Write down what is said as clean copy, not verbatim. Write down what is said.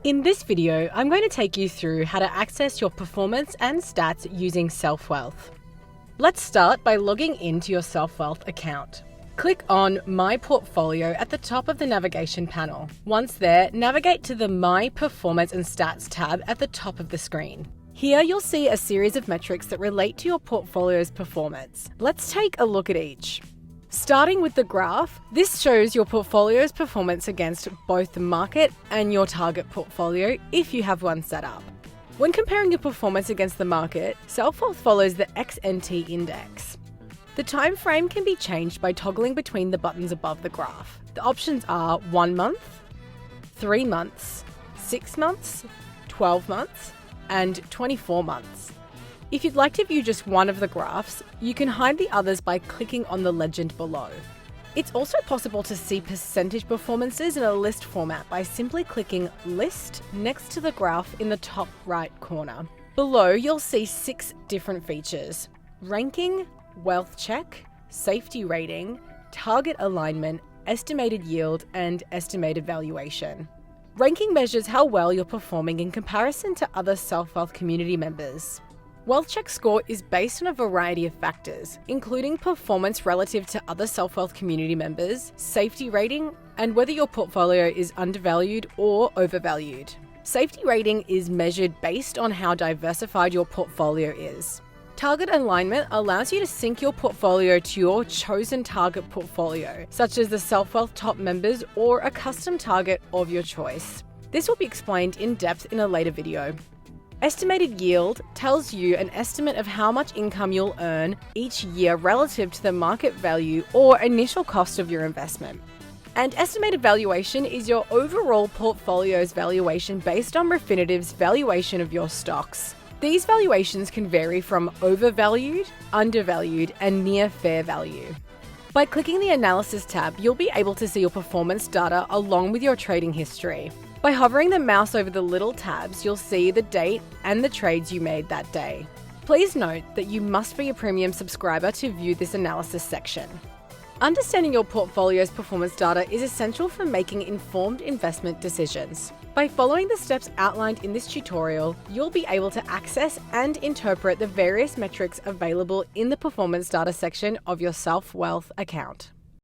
In this video, I'm going to take you through how to access your performance and stats using Selfwealth. Let's start by logging into your Selfwealth account. Click on My Portfolio at the top of the navigation panel. Once there, navigate to the My Performance and Stats tab at the top of the screen. Here you'll see a series of metrics that relate to your portfolio's performance. Let's take a look at each. Starting with the graph, this shows your portfolio's performance against both the market and your target portfolio if you have one set up. When comparing your performance against the market, Selfwealth follows the XNT index. The time frame can be changed by toggling between the buttons above the graph. The options are 1 month, 3 months, 6 months, 12 months, and 24 months. If you'd like to view just one of the graphs, you can hide the others by clicking on the legend below. It's also possible to see percentage performances in a list format by simply clicking List next to the graph in the top right corner. Below, you'll see 6 different features: ranking, wealth check, safety rating, target alignment, estimated yield, and estimated valuation. Ranking measures how well you're performing in comparison to other Selfwealth community members. Wealth check score is based on a variety of factors, including performance relative to other Selfwealth community members, safety rating, and whether your portfolio is undervalued or overvalued. Safety rating is measured based on how diversified your portfolio is. Target alignment allows you to sync your portfolio to your chosen target portfolio, such as the Selfwealth top members or a custom target of your choice. This will be explained in depth in a later video. Estimated yield tells you an estimate of how much income you'll earn each year relative to the market value or initial cost of your investment. And estimated valuation is your overall portfolio's valuation based on Refinitiv's valuation of your stocks. These valuations can vary from overvalued, undervalued, and near fair value. By clicking the Analysis tab, you'll be able to see your performance data along with your trading history. By hovering the mouse over the little tabs, you'll see the date and the trades you made that day. Please note that you must be a premium subscriber to view this analysis section. Understanding your portfolio's performance data is essential for making informed investment decisions. By following the steps outlined in this tutorial, you'll be able to access and interpret the various metrics available in the performance data section of your Selfwealth account.